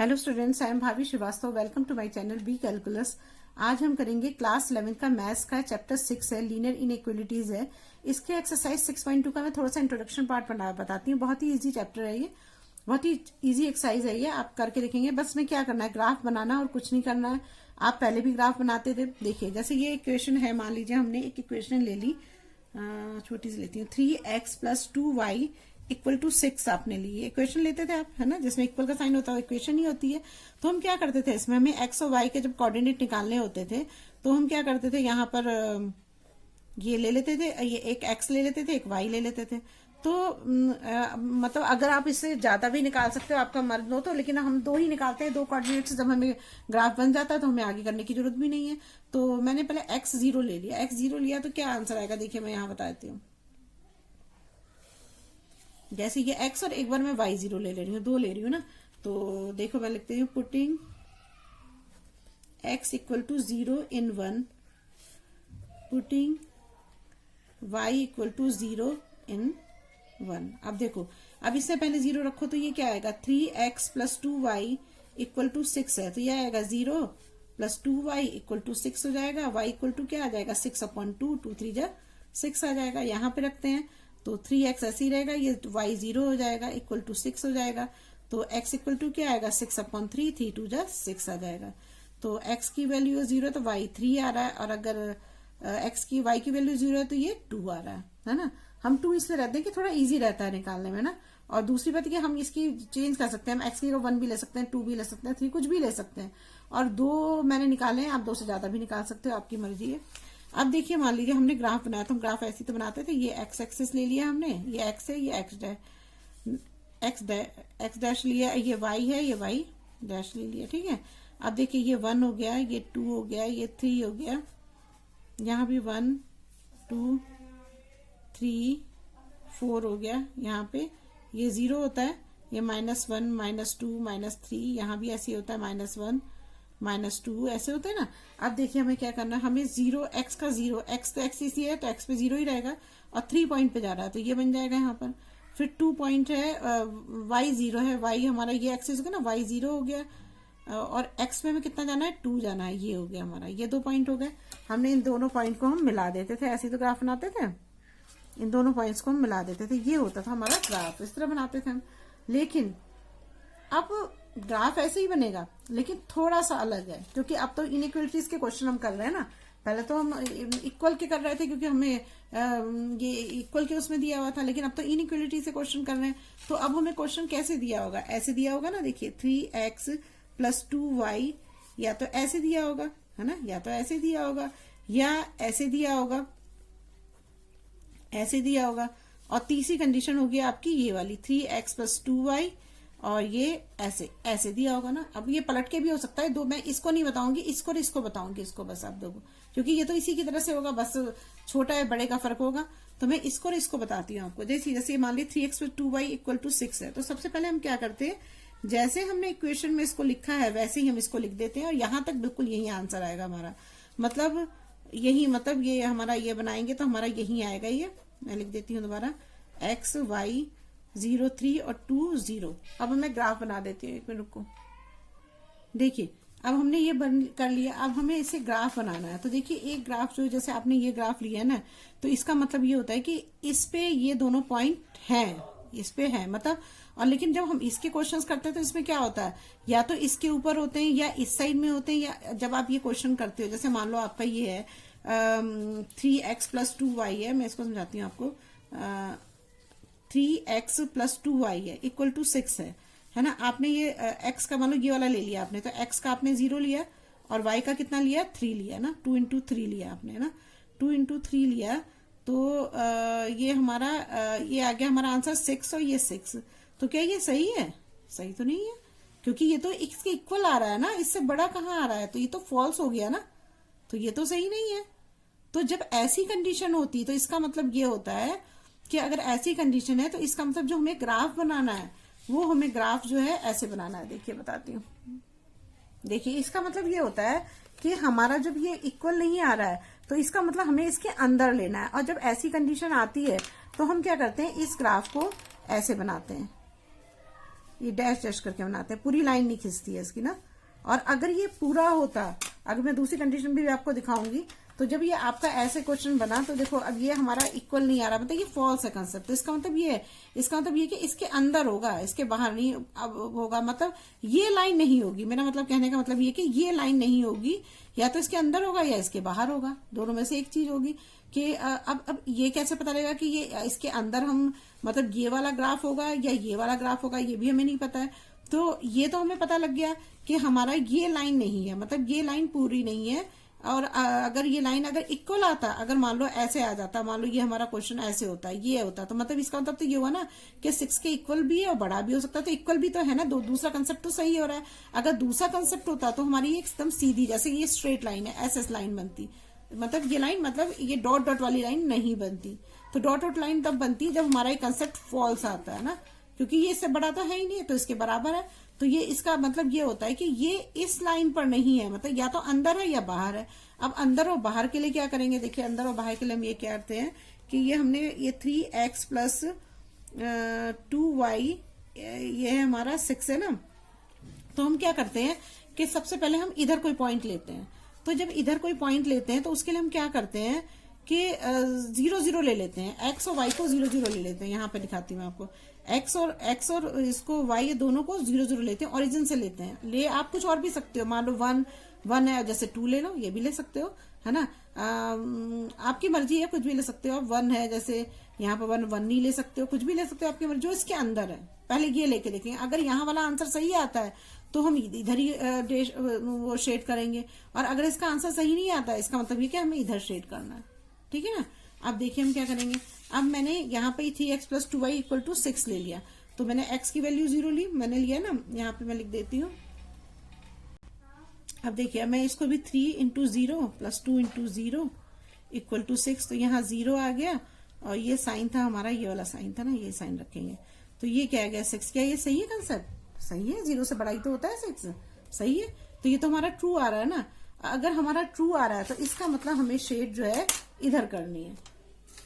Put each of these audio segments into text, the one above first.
Hello students, I am Bhabhi Shrivastava. Welcome to my channel B calculus. आज हम करेंगे class 11 का मैथ्स का चैप्टर 6 है, लीनियर इनइक्वालिटीज है। इसके एक्सरसाइज 6.2 का मैं थोड़ा सा इंट्रोडक्शन पार्ट बताती हूँ। बहुत ही इजी चैप्टर है ये, बहुत ही इजी एक्सरसाइज है ये। आप करके देखेंगे। बस में क्या करना है, ग्राफ बनाना और कुछ नहीं करना है। आप पहले भी ग्राफ बनाते थे। देखिए, जैसे ये इक्वेशन है, मान लीजिए हमने एक इक्वेशन ले ली, छोटी सी लेती हूँ, 3x + 2y = 6 आपने ली। ये इक्वेशन लेते थे आप, है ना, जिसमें इक्वल का साइन होता है, इक्वेशन ही होती है। तो हम क्या करते थे, इसमें हमें x और y के जब कोऑर्डिनेट निकालने होते थे तो हम क्या करते थे, यहाँ पर ये ले लेते थे, ये एक x ले लेते थे, एक y ले लेते थे। तो मतलब अगर आप इससे ज्यादा भी निकाल सकते हो, आपका मर्द हो तो, लेकिन हम दो ही निकालते हैं, दो कोऑर्डिनेट से जब हमें ग्राफ बन जाता है तो हमें आगे करने की जरूरत भी नहीं है। तो मैंने पहले x0 ले लिया। x0 लिया तो क्या आंसर आएगा, देखिए मैं यहाँ बता देती हूँ। जैसे ये x और एक बार मैं y0 ले रही हूँ, दो ले रही हूँ ना, तो देखो मैं लिखती हूँ, putting x = 0 in 1, putting y = 0 in 1। अब देखो, अब इससे पहले 0 रखो तो ये क्या आएगा, 3x + 2y = 6 है, तो ये आएगा 0 + 2y = 6 हो जाएगा। y = क्या आ जाएगा, 6/2, 2 3 जा 6 आ जाएगा। यहाँ पे रखते हैं तो 3x ऐसे ही रहेगा, ये y 0 हो जाएगा, = 6 हो जाएगा। तो x = क्या आएगा, 6/3, 3 2 जा 6 आ जाएगा। तो x की वैल्यू 0 तो y 3 आ रहा है, और अगर y की वैल्यू 0 है तो ये 2 आ रहा है ना। हम 2 इसलिए रहते हैं कि थोड़ा इजी रहता है निकालने में ना। और दूसरी बात कि हम इसकी चेंज कर सकते हैं, हम x की 1 भी ले सकते हैं, 2 भी ले सकते हैं, 3 कुछ भी ले सकते हैं। और 2 मैंने निकाले हैं, आप 2 से ज्यादा भी निकाल सकते हो, आपकी मर्जी है। अब देखिए, मान लीजिए हमने ग्राफ बनाया, तो हम ग्राफ ऐसे तो बनाते थे, ये x एक्सिस ले लिया हमने, ये x है, ये x डैश लिया, ये y है, ये y डैश ले लिया, ठीक है। अब देखिए, ये 1 हो गया, ये 2 हो गया, ये 3 हो गया, यहाँ भी 1 2 3 4 हो गया। यहाँ पे ये 0 होता है, ये -1 -2 -3, यहाँ भी ऐसे होता है, -1 -2 ऐसे होते हैं ना। अब देखिए हमें क्या करना है, हमें 0 x का 0, x तो x इसी है तो x पे 0 ही रहेगा, और 3 पॉइंट पे जा रहा है तो ये बन जाएगा यहाँ पर। फिर 2 पॉइंट है, y 0 है, y हमारा ये एक्सिस होगा ना, y 0 हो गया, और x पे हमें कितना जाना है, 2 जाना है, ये हो गया हमारा, ये 2 पॉइंट हो गए। हमने इन दोनों पॉइंट को हम मिला देते थे, ऐसे तो ग्राफ बनाते थे, इन दोनों पॉइंट्स को हम मिला देते थे, ये होता था हमारा ग्राफ, इस तरह बनाते थे हम। लेकिन अब ग्राफ ऐसे ही बनेगा, लेकिन थोड़ा सा अलग है, क्योंकि अब तो इनइक्वालिटीज के क्वेश्चन हम कर रहे हैं ना। पहले तो हम इक्वल के कर रहे थे, क्योंकि हमें ये इक्वल के उसमें दिया हुआ था, लेकिन अब तो इनइक्वालिटी से क्वेश्चन कर रहे हैं। तो अब हमें क्वेश्चन कैसे दिया होगा, ऐसे दिया होगा ना, देखिए 3x + 2y, या तो ऐसे दिया होगा, है ना, या तो ऐसे दिया होगा, या ऐसे दिया होगा, ऐसे दिया होगा। और तीसरी कंडीशन होगी आपकी ये वाली, 3x + 2y, और ये ऐसे ऐसे दिया होगा ना। अब ये पलट के भी हो सकता है, दो मैं इसको नहीं बताऊंगी, इसको और इसको बताऊंगी, इसको बस आप दो, क्योंकि ये तो इसी की तरह से होगा, बस छोटा है बड़े का फर्क होगा। तो मैं इसको और इसको बताती हूँ आपको। जैसे मान ली 3x + 2y = 6 है, तो सबसे पहले हम क्या करते हैं, जैसे हमने इक्वेशन में इसको लिखा है वैसे ही हम इसको लिख देते हैं, और यहां तक बिल्कुल यही आंसर आएगा हमारा। मतलब यही, मतलब ये हमारा, ये बनाएंगे तो हमारा यही आएगा। ये मैं लिख देती हूँ दोबारा, x y 0 3 और 2 0। अब मैं ग्राफ बना देती हूँ, एक मिनट रुको। देखिए, अब हमने ये कर लिया, अब हमें इसे ग्राफ बनाना है। तो देखिए, एक ग्राफ जो, जैसे आपने ये ग्राफ लिया है ना, तो इसका मतलब ये होता है कि इस पे ये दोनों पॉइंट हैं, इस पे है मतलब। और लेकिन जब हम इसके क्वेश्चंस करते हैं तो इसमें क्या होता है, या तो इसके ऊपर होते हैं या इस साइड में होते हैं। या जब आप ये क्वेश्चन करते हो, जैसे मान लो आपका ये है 3x + 2y है, मैं इसको समझाती हूँ आपको। 3x + 2y है, = 6 है ना। आपने ये x का मान लो ये वाला ले लिया आपने, तो x का आपने 0 लिया, और y का कितना लिया, 3 लिया ना, 2 × 3 लिया आपने, है ना, 2 × 3 लिया। तो ये हमारा ये आ गया हमारा आंसर 6, और ये 6। तो क्या ये सही है, सही तो नहीं है, क्योंकि ये तो इसके इक्वल आ रहा है ना, इससे बड़ा कहाँ आ रहा है, तो ये तो फॉल्स हो गया ना, तो ये तो सही नहीं है। तो जब ऐसी कंडीशन होती तो इसका मतलब ये होता है कि अगर ऐसी कंडीशन है तो इसका मतलब जो हमें ग्राफ बनाना है, वो हमें ग्राफ जो है ऐसे बनाना है। देखिए बताती हूँ, देखिए इसका मतलब ये होता है कि हमारा जब ये इक्वल नहीं आ रहा है तो इसका मतलब हमें इसके अंदर लेना है। और जब ऐसी कंडीशन आती है तो हम क्या करते हैं, इस ग्राफ को ऐसे बनाते हैं, ये डैश डैश करके बनाते हैं, पूरी लाइन नहीं खिंचती है इसकी ना। और अगर ये पूरा होता, अगर मैं दूसरी कंडीशन भी आपको दिखाऊंगी, तो जब ये आपका ऐसे क्वेश्चन बना तो देखो अब ये हमारा इक्वल नहीं आ रहा, मतलब ये फॉल्स है कंसेप्ट। तो इसका मतलब ये है, इसका मतलब ये कि इसके अंदर होगा, इसके बाहर नहीं अब होगा, मतलब ये लाइन नहीं होगी। मेरा मतलब कहने का मतलब ये कि ये लाइन नहीं होगी, या तो इसके अंदर होगा या इसके बाहर होगा, दोनों में से एक चीज होगी। कि अब ये कैसे पता लगेगा कि ये इसके अंदर हम मतलब ये वाला ग्राफ होगा या ये वाला ग्राफ होगा, ये भी हमें नहीं पता है। तो ये तो हमें पता लग गया कि हमारा ये लाइन नहीं है, मतलब ये लाइन पूरी नहीं है। और अगर ये लाइन अगर इक्वल आता, अगर मान लो ऐसे आ जाता, मान लो ये हमारा क्वेश्चन ऐसे होता है, ये होता, तो मतलब इसका मतलब तो ये हुआ ना कि 6 के इक्वल भी है और बड़ा भी हो सकता है। तो इक्वल भी तो है ना, दूसरा कंसेप्ट तो सही हो रहा है। अगर दूसरा कंसेप्ट होता तो हमारी एकदम सीधी, जैसे ये स्ट्रेट लाइन है, एसएस लाइन बनती, मतलब ये लाइन, मतलब ये डॉट डॉट वाली लाइन नहीं बनती। तो डॉट डॉट लाइन तब बनती जब हमारा ये कंसेप्ट फॉल्स आता है ना, क्योंकि ये इससे बड़ा तो है ही नहीं, तो इसके बराबर है। तो ये इसका मतलब ये होता है कि ये इस लाइन पर नहीं है, मतलब या तो अंदर है या बाहर है। अब अंदर और बाहर के लिए क्या करेंगे, देखिए अंदर और बाहर के लिए हम ये क्या करते हैं कि ये हमने ये 3x प्लस 2y, ये है हमारा 6 है ना। तो हम क्या करते हैं कि सबसे पहले हम इधर कोई पॉइंट लेते हैं। तो जब इधर कोई पॉइंट लेते हैं तो उसके लिए हम क्या करते हैं कि 0 0 ले लेते हैं, x और y को 0 0 ले लेते हैं। यहाँ पे दिखाती हूँ मैं आपको, x और इसको y, ये दोनों को 0 0 लेते हैं, ओरिजिन से लेते हैं। ले आप कुछ और भी सकते हो, मान लो 1 है, जैसे 2 ले लो, ये भी ले सकते हो, है ना। आपकी मर्जी है, कुछ भी ले सकते हो। 1 है, जैसे यहाँ पर 1 नहीं ले सकते हो, कुछ भी ले सकते हो, आपकी मर्जी, जो इसके अंदर है। पहले ये लेके देखेंगे, अगर यहाँ वाला आंसर सही आता है तो हम इधर ही वो शेड करेंगे, और अगर इसका आंसर सही नहीं आता है, इसका मतलब ये कि हमें इधर शेड करना है, ठीक है ना। अब देखिए हम क्या करेंगे। अब मैंने यहाँ पे 3x plus 2y equal to 6 ले लिया, तो मैंने x की वैल्यू 0 ली, मैंने लिया ना, यहाँ पे मैं लिख देती हूँ। अब देखिए मैं इसको भी 3 into 0 plus 2 into 0 equal to 6, तो यहाँ 0 आ गया, और ये साइन था हमारा, ये वाला साइन था ना, ये साइन रखेंगे, तो ये क्या आ गया 6। क्या ये सही है कंसेप्ट? सही है, 0 से बड़ा ही तो होता है 6, सही है। तो ये तो हमारा ट्रू आ रहा है ना। अगर हमारा ट्रू आ रहा है तो इसका मतलब हमें शेड जो है इधर करनी है,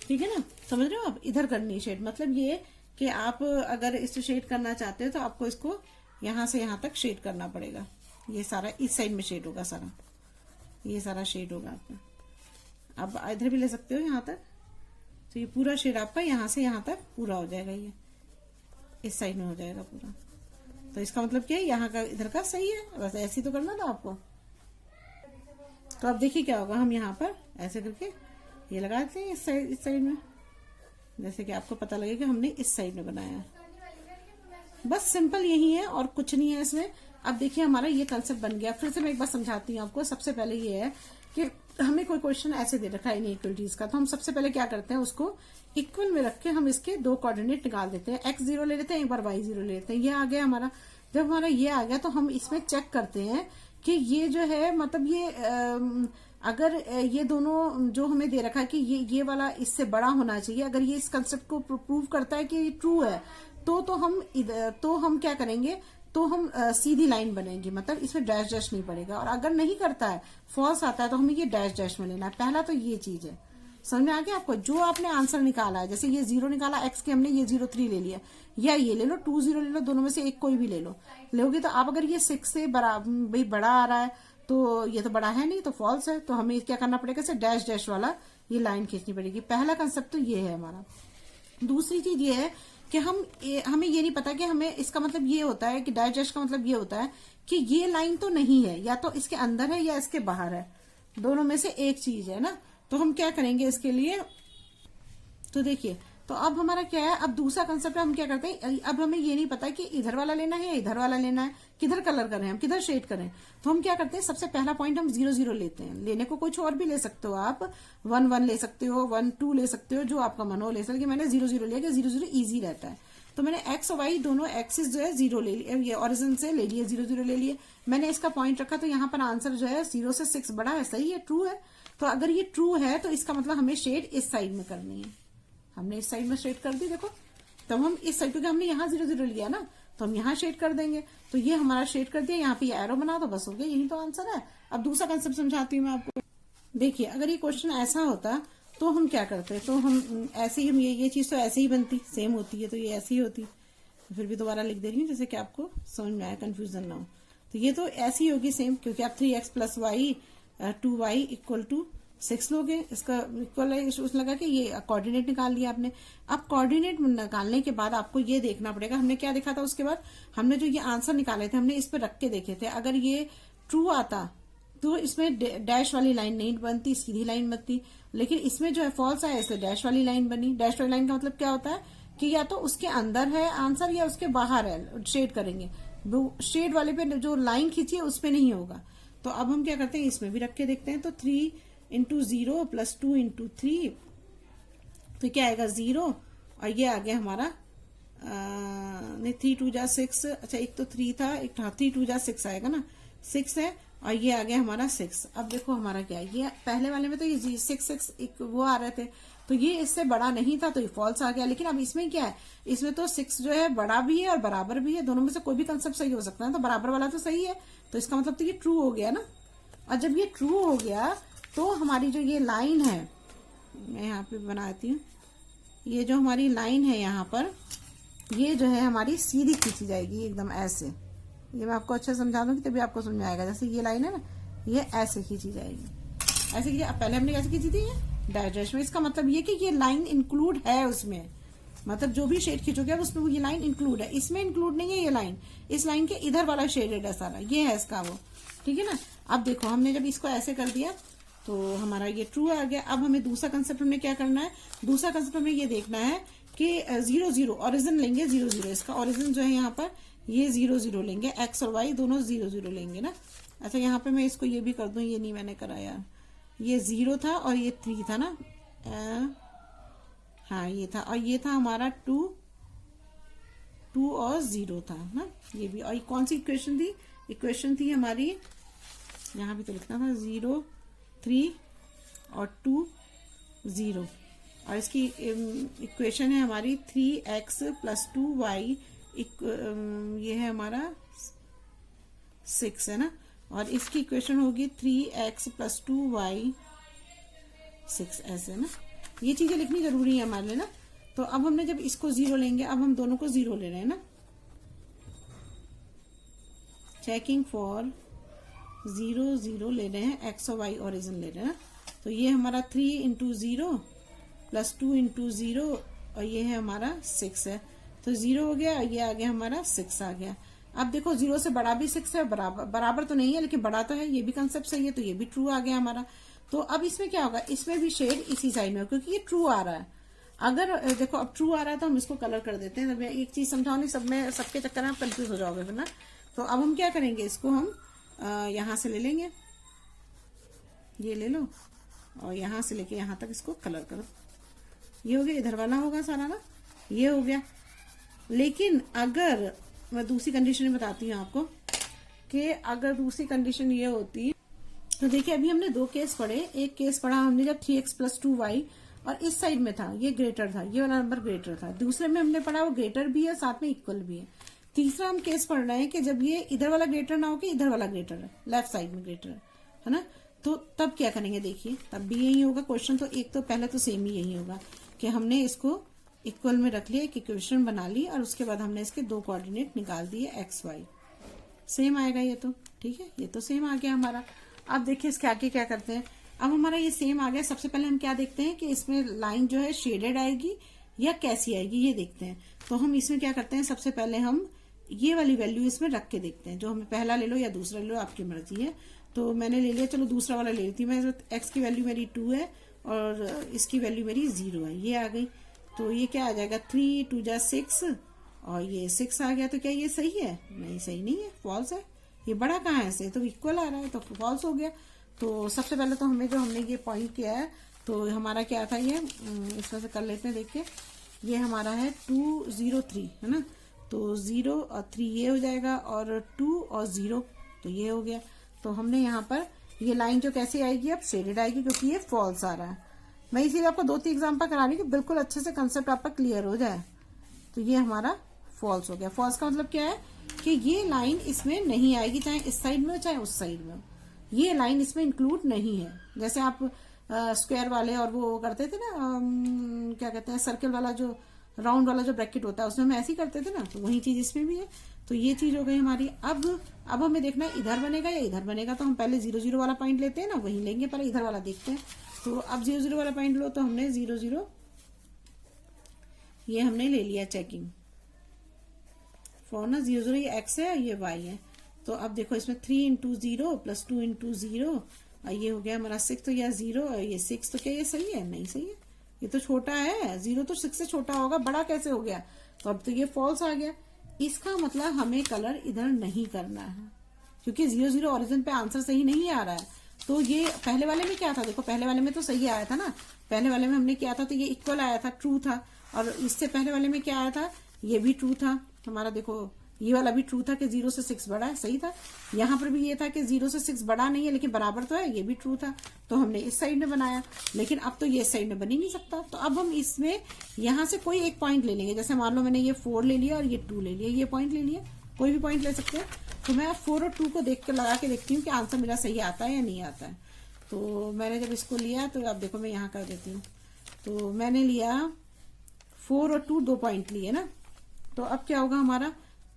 ठीक है ना, समझ रहे हो आप, इधर करनी है शेड। मतलब ये कि आप अगर इसे शेड करना चाहते हो तो आपको इसको यहां से यहां तक शेड करना पड़ेगा। ये सारा इस साइड में शेड होगा, सारा ये सारा शेड होगा आपका। आप इधर भी ले सकते हो यहाँ तक, तो ये पूरा शेड आपका यहां से यहां तक पूरा हो जाएगा, ये इस साइड में हो जाएगा पूरा। तो इसका मतलब क्या है, यहाँ का इधर का सही है, बस ऐसे ही तो करना था आपको। तो अब देखिए क्या होगा, हम यहाँ पर ऐसे करके ये लगा देते हैं इस साइड में, जैसे कि आपको पता लगे कि हमने इस साइड में बनाया है। बस सिंपल यही है और कुछ नहीं है इसमें। अब देखिए हमारा ये कंसेप्ट बन गया। फिर से मैं एक बार समझाती हूँ आपको। सबसे पहले ये है कि हमें कोई क्वेश्चन ऐसे दे रखा है इनइक्वलिटीज का, तो हम सबसे पहले क्या करते हैं, उसको इक्वल में रख के हम इसके 2 कोऑर्डिनेट निकाल देते हैं। x 0 ले लेते हैं, एक बार y 0 ले लेते हैं। ये आ गया हमारा। जब हमारा ये आ गया तो हम इसमें चेक करते हैं कि ये जो है, मतलब ये अगर ये दोनों जो हमें दे रखा है कि ये वाला इससे बड़ा होना चाहिए, अगर ये इस कंसेप्ट को प्रूव करता है कि ये ट्रू है, तो हम क्या करेंगे, तो हम सीधी लाइन बनेगी, मतलब इसमें डैश डैश नहीं पड़ेगा। और अगर नहीं करता है, फॉल्स आता है, तो हमें ये डैश डैश में लेना है। पहला तो ये चीज है, समझ में आ गया आपको। जो आपने आंसर निकाला है, जैसे ये 0 निकाला x के, हमने ये 0 3 ले लिया, या ये ले लो 2 0 ले लो, दोनों में से एक कोई भी ले लो, लोगे तो आप। अगर ये 6 से भाई बड़ा आ रहा है, तो ये तो बड़ा है नहीं, तो फॉल्स है। तो हमें क्या करना पड़ेगा, इसे डैश डैश वाला ये लाइन खींचनी पड़ेगी। पहला कंसेप्ट तो ये है हमारा। दूसरी चीज ये है कि हमें ये नहीं पता कि हमें इसका मतलब ये होता है कि डैश डैश का मतलब ये होता है कि ये लाइन तो नहीं है, या तो इसके अंदर है या इसके बाहर है, दोनों में से एक चीज है ना। तो हम क्या करेंगे इसके लिए, तो देखिए, तो अब हमारा क्या है, अब दूसरा कंसेप्ट हम क्या करते हैं, अब हमें ये नहीं पता कि इधर वाला लेना है या इधर वाला लेना है, किधर कलर करें हम, किधर शेड करें। तो हम क्या करते हैं, सबसे पहला पॉइंट हम 0 0 लेते हैं। लेने को कुछ और भी ले सकते हो आप, 1 1 ले सकते हो, 1 2 ले सकते हो, जो आपका मन हो ले सकते हो। मैंने 0 0 लिया, 0 0 ईजी रहता है। तो मैंने x और y दोनों एक्सिस जो है 0 ले लिए, ये ओरिजिन से ले लिए, 0 0 ले लिए। मैंने इसका पॉइंट रखा, तो यहाँ पर आंसर जो है 0 से 6 बड़ा है, सही है, ट्रू है। तो अगर ये ट्रू है तो इसका मतलब हमें शेड इस साइड में करनी है। हमने इस साइड में शेड कर दी, देखो। तब हम इस साइड, क्योंकि हमने यहाँ 0 0 लिया ना, तो हम यहाँ शेड कर देंगे। तो ये हमारा शेड कर दिया, यहाँ पे एरो बना दो, बस हो गया, यही तो आंसर है। अब दूसरा कंसेप्ट समझाती हूँ मैं आपको। देखिए, अगर ये क्वेश्चन ऐसा होता तो हम क्या करते, तो हम ऐसे ही, हम ये चीज तो ऐसे ही बनती, सेम होती है, तो ये ऐसी ही होती, तो फिर भी दोबारा लिख दे रही हूँ जैसे कि आपको समझ में आया, कंफ्यूजन ना हो। तो ये तो ऐसी होगी सेम, क्योंकि आप 3x plus Y 2y equal to 6 लोगे, इसका इक्वल है उसने लगा कि ये कोऑर्डिनेट निकाल लिया आपने। अब कोऑर्डिनेट निकालने के बाद आपको ये देखना पड़ेगा, हमने क्या देखा था उसके बाद, हमने जो ये आंसर निकाले थे हमने इस पर रख के देखे थे। अगर ये ट्रू आता तो इसमें डैश वाली लाइन नहीं बनती, सीधी लाइन बनती, लेकिन इसमें जो है फॉल्स आया इसलिए डैश वाली लाइन बनी। डैश वाली लाइन का मतलब क्या होता है कि या तो उसके अंदर है आंसर या उसके बाहर है, शेड करेंगे, शेड वाले पे जो लाइन खींची है उस पे नहीं होगा। तो अब हम क्या करते हैं, इसमें भी रख के देखते हैं। तो 3 इंटू 0 प्लस 2 इंटू 3, तो क्या आएगा 0, और ये आ गया हमारा नहीं 3 2 जा 6, अच्छा एक तो 3 था, एक 3 2 जा 6 आएगा ना, 6 है, और ये आ गया हमारा 6। अब देखो हमारा क्या है, ये पहले वाले में तो ये 6 एक वो आ रहे थे, तो ये इससे बड़ा नहीं था तो ये फॉल्स आ गया। लेकिन अब इसमें क्या है, इसमें तो 6 जो है बड़ा भी है और बराबर भी है, दोनों में से कोई भी कंसेप्ट सही हो सकता है। तो बराबर वाला तो सही है, तो इसका मतलब तो ये ट्रू हो गया ना। और जब ये ट्रू हो गया तो हमारी जो ये लाइन है, मैं यहाँ पे बनाती हूँ, ये जो हमारी लाइन है यहाँ पर, ये जो है हमारी सीधी खींची जाएगी एकदम ऐसे। ये मैं आपको अच्छे समझा दूंगी तभी आपको समझ में आएगा। जैसे ये लाइन है ना, ये ऐसे खींची जाएगी, ऐसे खींची। अब पहले हमने कैसे खींची थी, ये डैश में। इसका मतलब ये कि ये लाइन इंक्लूड है उसमें, मतलब जो भी शेड खींचोगे अब उसमें ये लाइन इंक्लूड है। इसमें इंक्लूड नहीं है ये लाइन, इस लाइन के इधर वाला शेडेड है सारा, ये है इसका वो, ठीक है ना। अब देखो हमने जब इसको ऐसे कर दिया तो हमारा ये ट्रू आ गया। अब हमें दूसरा कंसेप्ट में क्या करना है, दूसरा कंसेप्ट में ये देखना है कि 0 0 ओरिजिन लेंगे, 0 0 इसका ओरिजिन जो है यहाँ पर ये 0 0 लेंगे, x और y दोनों 0 0 लेंगे ना। अच्छा यहाँ पे मैं इसको ये भी कर दूं, ये नहीं मैंने करा यार, ये 0 था और ये 3 था ना, हाँ ये था, और ये था हमारा 2 और 0 था ना, ये भी। और कौन सी इक्वेशन थी, इक्वेशन थी हमारी, यहाँ भी तो लिखना था 0 3 और 2 0, और इसकी इक्वेशन है हमारी 3x प्लस 2y, ये है हमारा 6 है ना, और इसकी इक्वेशन होगी 3x प्लस 2y 6, ऐसे है ना। ये चीजें लिखनी जरूरी है हमारे लिए ना। तो अब हमने जब इसको 0 लेंगे, अब हम दोनों को 0 ले रहे हैं ना, चेकिंग फॉर 0 0 ले रहे हैं, x और y ओरिजिन ले रहे हैं ना। तो ये हमारा 3 इंटू 0 प्लस 2 इंटू 0, और ये है हमारा 6 है, तो 0 हो गया, ये आ गया हमारा 6 आ गया। अब देखो 0 से बड़ा भी 6 है, बराबर तो नहीं है लेकिन बड़ा तो है, ये भी कंसेप्ट सही है, तो ये भी ट्रू आ गया हमारा। तो अब इसमें क्या होगा, इसमें भी शेड इसी साइड में हो, क्योंकि ये ट्रू आ रहा है। अगर देखो अब ट्रू आ रहा है तो हम इसको कलर कर देते हैं। मैं एक चीज समझाऊंगी, सबके चक्कर में आप कंफ्यूज हो जाओगे फिर ना। तो अब हम क्या करेंगे, इसको हम यहां से ले लेंगे, ये ले लो, और यहां से लेके यहां तक इसको कलर करो। ये हो गया, इधर वाला होगा सारा ना, ये हो गया। लेकिन अगर मैं दूसरी कंडीशन बताती हूँ आपको, कि अगर दूसरी कंडीशन ये होती, तो देखिए अभी हमने 2 केस पढ़े। एक केस पढ़ा हमने जब 3x प्लस 2y और इस साइड में था ये ग्रेटर था, ये वाला नंबर ग्रेटर था। दूसरे में हमने पढ़ा वो ग्रेटर भी है साथ में इक्वल भी है। तीसरा हम केस पढ़ रहे हैं कि जब ये इधर वाला ग्रेटर ना हो कि इधर वाला ग्रेटर है, लेफ्ट साइड में ग्रेटर है ना। तो तब क्या करेंगे, देखिए तब भी यही होगा क्वेश्चन। तो एक तो पहले तो सेम ही यही होगा कि हमने इसको इक्वल में रख लिया, एक इक्वेशन बना ली, और उसके बाद हमने इसके 2 कोऑर्डिनेट निकाल दिए x y, सेम आएगा ये तो, ठीक है, ये तो सेम आ गया हमारा। अब देखिए इसके आगे क्या करते हैं। अब हमारा ये सेम आ गया, सबसे पहले हम क्या देखते हैं कि इसमें लाइन जो है शेडेड आएगी या कैसी आएगी, ये देखते हैं। तो हम इसमें क्या करते हैं, सबसे पहले हम ये वाली वैल्यू इसमें रख के देखते हैं, जो हमें पहला ले लो या दूसरा ले लो, आपकी मर्जी है। तो मैंने ले लिया, चलो दूसरा वाला ले लेती हूँ मैं। x की वैल्यू मेरी 2 है और इसकी वैल्यू मेरी 0 है, ये आ गई। तो ये क्या आ जाएगा, 3 2 जा 6 और ये 6 आ गया। तो क्या ये सही है, नहीं सही नहीं है, फॉल्स है। ये बड़ा कहाँ है, से तो इक्वल आ रहा है, तो फॉल्स हो गया। तो सबसे पहले तो हमने ये पॉइंट किया है, तो हमारा क्या था, ये इसमें से कर लेते हैं। देखिए ये हमारा है 2 0 3 है ना, तो 0 और 3 ये हो जाएगा, और 2 और 0 तो ये हो गया। तो हमने यहाँ पर ये लाइन जो कैसी आएगी, अब शेडेड आएगी, क्योंकि ये फॉल्स आ रहा है। मैं इसीलिए आपको 2-3 एग्जाम्पल करा रही हूँ कि बिल्कुल अच्छे से कंसेप्ट आपका क्लियर हो जाए। तो ये हमारा फॉल्स हो गया। फॉल्स का मतलब क्या है कि ये लाइन इसमें नहीं आएगी, चाहे इस साइड में हो चाहे उस साइड में हो, ये लाइन इसमें इंक्लूड नहीं है। जैसे आप स्क्वायर वाले और वो करते थे ना, क्या कहते हैं, सर्कल वाला जो राउंड वाला जो ब्रैकेट होता है उसमें हम ऐसे ही करते थे ना, तो वही चीज इसमें भी है। तो ये चीज हो गई हमारी। अब हमें देखना है इधर बनेगा या इधर बनेगा, तो हम पहले 0 0 वाला पॉइंट लेते हैं ना, वही लेंगे, पहले इधर वाला देखते हैं। तो अब 0 0 वाला पॉइंट लो, तो हमने 0 0 ये हमने ले लिया चेकिंग फॉर ना 0 0 ये x है, ये y है। तो अब देखो इसमें 3 इंटू 0 प्लस 2 इंटू 0 और ये हो गया हमारा 6, तो यह 0 और ये 6, तो क्या ये सही है? नहीं सही है, ये तो छोटा है, 0 तो 6 से छोटा होगा, बड़ा कैसे हो गया? तो अब तो ये फॉल्स आ गया। इसका मतलब हमें कलर इधर नहीं करना है, क्योंकि 0 0 ओरिजिन पे आंसर सही नहीं आ रहा है। तो ये पहले वाले में क्या था, देखो पहले वाले में तो सही आया था ना, पहले वाले में हमने किया था तो ये इक्वल आया था, ट्रू था। और इससे पहले वाले में क्या आया था, ये भी ट्रू था हमारा, देखो ये वाला भी ट्रू था कि 0 से 6 बड़ा है, सही था। यहाँ पर भी ये था कि 0 से 6 बड़ा नहीं है लेकिन बराबर तो है, ये भी ट्रू था। तो हमने इस साइड में बनाया, लेकिन अब तो ये इस साइड में बन ही नहीं सकता। तो अब हम इसमें यहाँ से कोई एक पॉइंट ले लेंगे, जैसे मान लो मैंने ये 4 ले लिया और ये 2 ले लिया, ये पॉइंट ले लिया, कोई भी पॉइंट ले सकते हैं। तो मैं 4 और 2 को देख कर लगा के देखती हूँ कि आंसर मेरा सही आता है या नहीं आता है। तो मैंने जब इसको लिया तो अब देखो मैं यहाँ कर देती हूँ। तो मैंने लिया 4 और 2, 2 पॉइंट लिए ना। तो अब क्या होगा हमारा,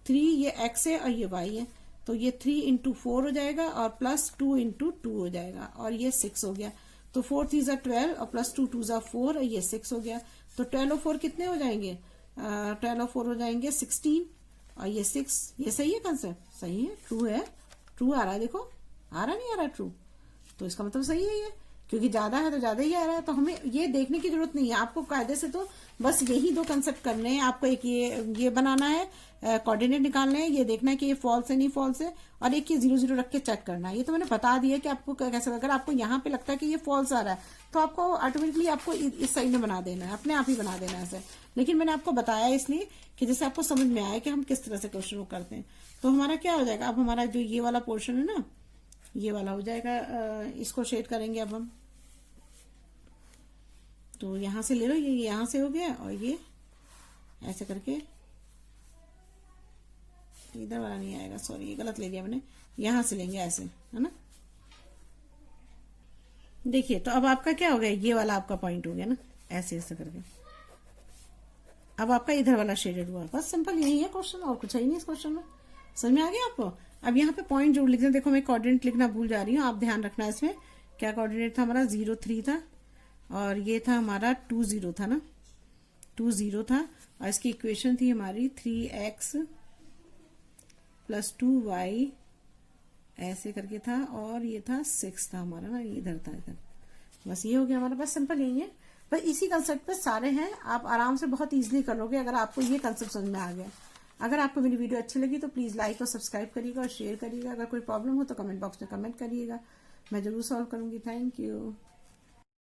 3 ये x है और ये y है, तो ये 3 इंटू 4 हो जाएगा और प्लस 2 इंटू 2 हो जाएगा और ये 6 हो गया। तो 4 3 12 और प्लस 2 2 4 और ये 6 हो गया। तो 12 और 4 कितने हो जाएंगे, 12 और 4 हो जाएंगे 16 और ये 6। ये सही है कंसेप्ट, सही है, ट्रू है, ट्रू आ रहा है, देखो आ रहा नहीं आ रहा ट्रू, तो इसका मतलब सही है ये, क्योंकि ज्यादा है तो ज्यादा ही आ रहा है। तो हमें ये देखने की जरूरत नहीं है, आपको कायदे से तो बस यही 2 कंसेप्ट करने हैं। आपको एक ये बनाना है, कोऑर्डिनेट निकालने हैं, ये देखना है कि ये फॉल्स है नहीं फॉल्स है, और एक ये 0 0 रख के चेक करना है। ये तो मैंने बता दिया कि आपको कैसे, अगर आपको यहाँ पे लगता है कि ये फॉल्स आ रहा है तो आपको ऑटोमेटिकली आपको इस साइड में बना देना है, अपने आप ही बना देना है ऐसे। लेकिन मैंने आपको बताया इसलिए कि जैसे आपको समझ में आया कि हम किस तरह से क्वेश्चन को करते हैं। तो हमारा क्या हो जाएगा, अब हमारा जो ये वाला पोर्शन है ना, ये वाला हो जाएगा, इसको शेड करेंगे अब हम। तो यहां से ले लो, ये यहां से हो गया और ये ऐसे करके, इधर वाला नहीं आएगा, सॉरी ये गलत ले लिया मैंने, यहां से लेंगे ऐसे, है ना। देखिए तो अब आपका क्या हो गया, ये वाला आपका पॉइंट हो गया ना, ऐसे ऐसे करके। अब आपका इधर वाला शेडेड हुआ, बस सिंपल यही है क्वेश्चन, और कुछ है ही नहीं इस क्वेश्चन में। समझ में आ गया आपको। अब यहाँ पे पॉइंट जरूर लिख दें, देखो मैं कोऑर्डिनेट लिखना भूल जा रही हूँ, आप ध्यान रखना इसमें। क्या कोऑर्डिनेट था हमारा, 0 3 था और ये था हमारा 2 0 था ना, 2 0 था। और इसकी इक्वेशन थी हमारी 3x प्लस 2y ऐसे करके था, और ये था 6 था हमारा ना, इधर था इधर। बस ये हो गया हमारा, बस सिंपल यही है। बस इसी कंसेप्ट पे सारे हैं, आप आराम से बहुत इजीली कर लोगे अगर आपको ये कंसेप्ट समझ में आ गया। अगर आपको मेरी वीडियो अच्छी लगी तो प्लीज लाइक और सब्सक्राइब करिएगा और शेयर करिएगा। अगर कोई प्रॉब्लम हो तो कमेंट बॉक्स में कमेंट करिएगा, मैं जरूर सॉल्व करूंगी। Thank you.